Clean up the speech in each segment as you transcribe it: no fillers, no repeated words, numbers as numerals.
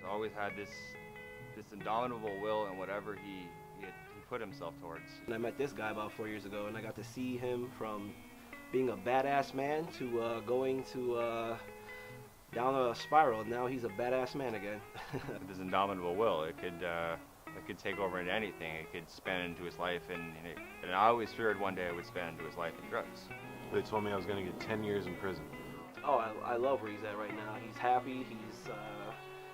always had this indomitable will in whatever he put himself towards. And I met this guy about 4 years ago, and I got to see him from being a badass man to going to down a spiral. Now he's a badass man again. This indomitable will, it could take over into anything. It could span into his life, and I always feared one day it would span into his life in drugs. They told me I was going to get 10 years in prison. Oh, I love where he's at right now. He's happy.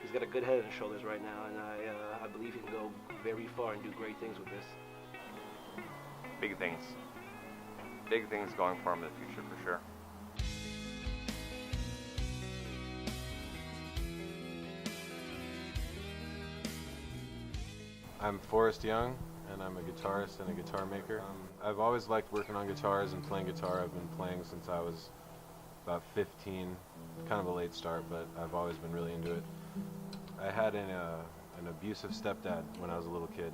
He's got a good head on his shoulders right now, and I believe he can go very far and do great things with this. Big things. Big things going for him in the future, for sure. I'm Forrest Young, and I'm a guitarist and a guitar maker. I've always liked working on guitars and playing guitar. I've been playing since I was about 15, kind of a late start, but I've always been really into it. I had an abusive stepdad when I was a little kid,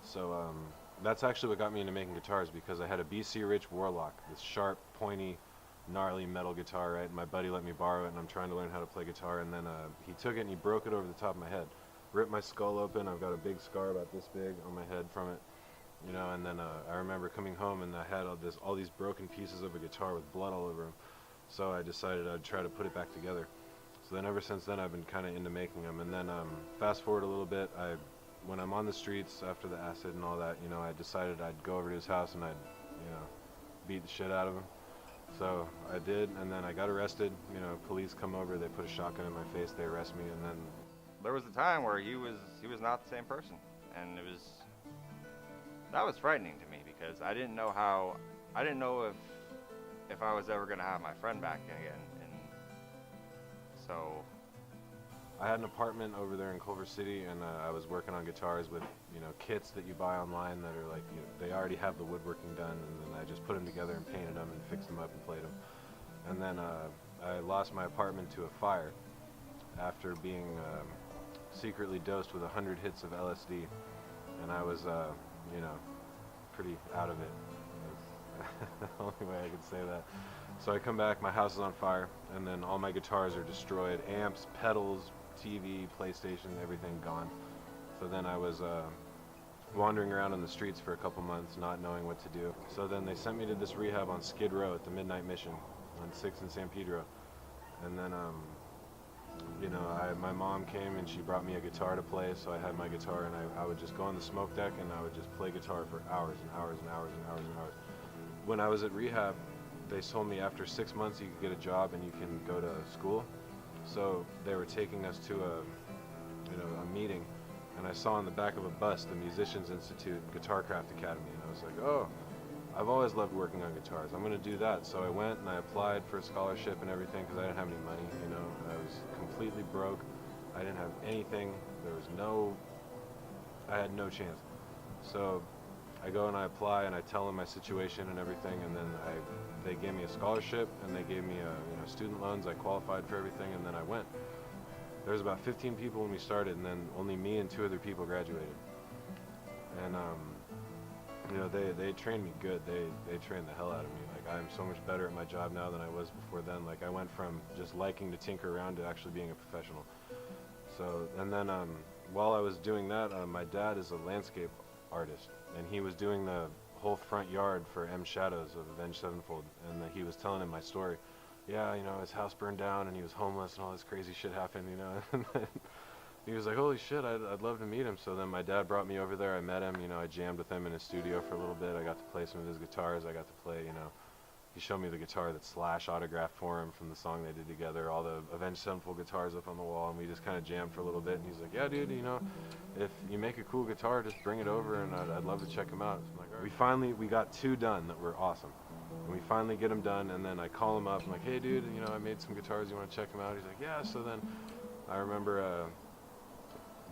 so that's actually what got me into making guitars, because I had a BC Rich Warlock, this sharp, pointy, gnarly metal guitar, right? And my buddy let me borrow it, and I'm trying to learn how to play guitar, and then he took it and he broke it over the top of my head. Ripped my skull open. I've got a big scar about this big on my head from it, you know. And then I remember coming home and I had all these broken pieces of a guitar with blood all over them. So I decided I'd try to put it back together. So then ever since then I've been kind of into making them. And then fast forward a little bit, when I'm on the streets after the acid and all that, you know, I decided I'd go over to his house and I'd, you know, beat the shit out of him. So I did, and then I got arrested. You know, police come over, they put a shotgun in my face, they arrest me, and then There was a time where he was not the same person, and that was frightening to me, because I didn't know if I was ever gonna have my friend back again, and so I had an apartment over there in Culver City, and I was working on guitars with, you know, kits that you buy online that are like, you know, they already have the woodworking done, and then I just put them together and painted them and fixed them up and played them. And then I lost my apartment to a fire after being secretly dosed with 100 hits of LSD, and I was, you know, pretty out of it. That's the only way I could say that. So I come back, my house is on fire, and then all my guitars are destroyed, amps, pedals, TV, PlayStation, everything gone. So then I was wandering around on the streets for a couple months, not knowing what to do. So then they sent me to this rehab on Skid Row at the Midnight Mission on 6th and San Pedro. And then you know, my mom came and she brought me a guitar to play, so I had my guitar, and I would just go on the smoke deck and I would just play guitar for hours and hours and hours and hours and hours. When I was at rehab, they told me after 6 months you could get a job and you can go to school. So they were taking us to a meeting, and I saw on the back of a bus the Musicians Institute Guitarcraft Academy, and I was like, oh, I've always loved working on guitars. I'm going to do that. So I went and I applied for a scholarship and everything, because I didn't have any money, you know. I was completely broke. I didn't have anything. I had no chance. So I go and I apply and I tell them my situation and everything, and then they gave me a scholarship and they gave me student loans. I qualified for everything, and then I went. There was about 15 people when we started, and then only me and 2 other people graduated. And you know, they trained me good. They trained the hell out of me. Like, I'm so much better at my job now than I was before then. Like, I went from just liking to tinker around to actually being a professional. So, and then while I was doing that, my dad is a landscape artist, and he was doing the whole front yard for M Shadows of Avenged Sevenfold, and he was telling him my story. Yeah, you know, his house burned down and he was homeless and all this crazy shit happened, you know. And then he was like, holy shit, I'd love to meet him. So then my dad brought me over there. I met him, you know, I jammed with him in his studio for a little bit. I got to play some of his guitars. I got to play, you know, he showed me the guitar that Slash autographed for him from the song they did together, all the Avenged Sevenfold guitars up on the wall, and we just kind of jammed for a little bit. And he's like, yeah, dude, you know, if you make a cool guitar, just bring it over, and I'd love to check them out. So I'm like, all right. We got 2 done that were awesome. And we finally get them done, and then I call him up. I'm like, hey, dude, you know, I made some guitars. You want to check them out? He's like, yeah. So then I remember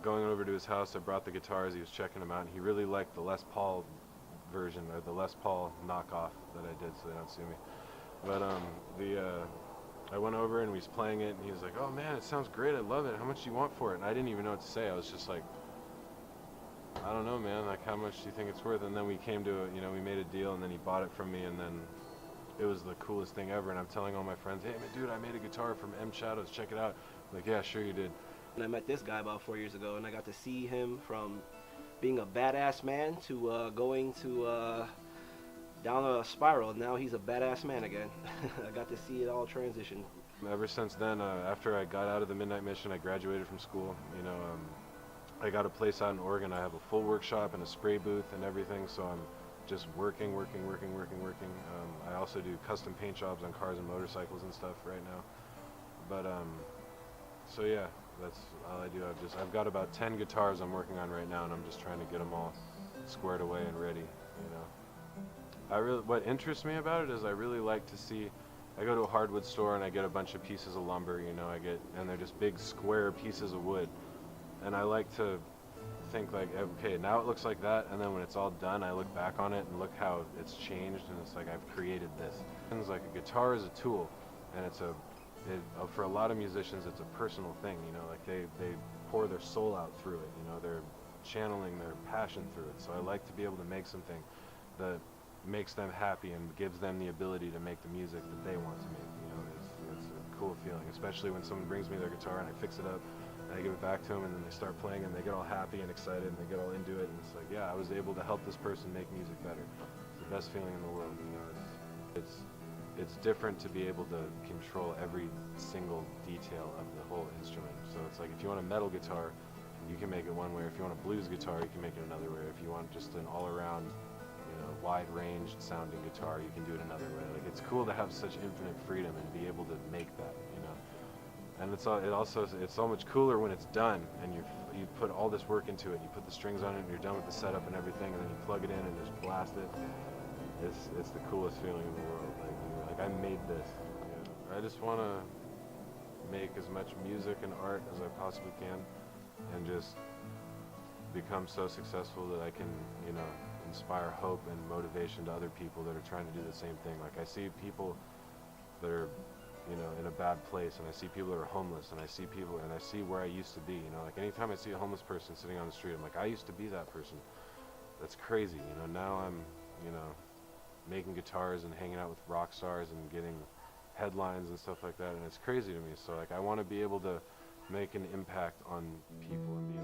going over to his house. I brought the guitars. He was checking them out, and he really liked the Les Paul version, or the Les Paul knockoff that I did, so they don't sue me. But I went over and we was playing it, and he was like, oh man, it sounds great, I love it, how much do you want for it? And I didn't even know what to say. I was just like, I don't know, man, like, how much do you think it's worth? And then we came to we made a deal, and then he bought it from me, and then it was the coolest thing ever. And I'm telling all my friends, hey man, dude, I made a guitar from M Shadows, check it out. I'm like, yeah, sure you did. And I met this guy about 4 years ago, and I got to see him from being a badass man to going to down a spiral. Now he's a badass man again. I got to see it all transition. Ever since then, after I got out of the Midnight Mission, I graduated from school. I got a place out in Oregon. I have a full workshop and a spray booth and everything, so I'm just working. I also do custom paint jobs on cars and motorcycles and stuff right now. But so yeah, that's all I do. I've got about 10 guitars I'm working on right now, and I'm just trying to get them all squared away and ready. What interests me about it is I really like to see. I go to a hardwood store and I get a bunch of pieces of lumber. And they're just big square pieces of wood, and I like to think like, okay, now it looks like that, and then when it's all done, I look back on it and look how it's changed, and it's like I've created this. It's like a guitar is a tool, and for a lot of musicians, it's a personal thing. Like they pour their soul out through it. They're channeling their passion through it. So I like to be able to make something that makes them happy and gives them the ability to make the music that they want to make. It's a cool feeling, especially when someone brings me their guitar and I fix it up and I give it back to them, and then they start playing and they get all happy and excited and they get all into it, and it's like, yeah, I was able to help this person make music better. It's the best feeling in the world. It's different to be able to control every single detail of the whole instrument. So it's like, if you want a metal guitar, you can make it one way. If you want a blues guitar, you can make it another way. If you want just an all-around, wide-ranged sounding guitar, you can do it another way. Like, it's cool to have such infinite freedom and be able to make that. And it's so much cooler when it's done and you put all this work into it. You put the strings on it and you're done with the setup and everything, and then you plug it in and just blast it. It's the coolest feeling in the world. Like I made this. I just want to make as much music and art as I possibly can, and just become so successful that I can, inspire hope and motivation to other people that are trying to do the same thing. Like, I see people that are, in a bad place, and I see people that are homeless, and I see people, and I see where I used to be. Like, anytime I see a homeless person sitting on the street, I'm like, I used to be that person. That's crazy. Now I'm, making guitars and hanging out with rock stars and getting headlines and stuff like that, and it's crazy to me. So, like, I want to be able to make an impact on people and be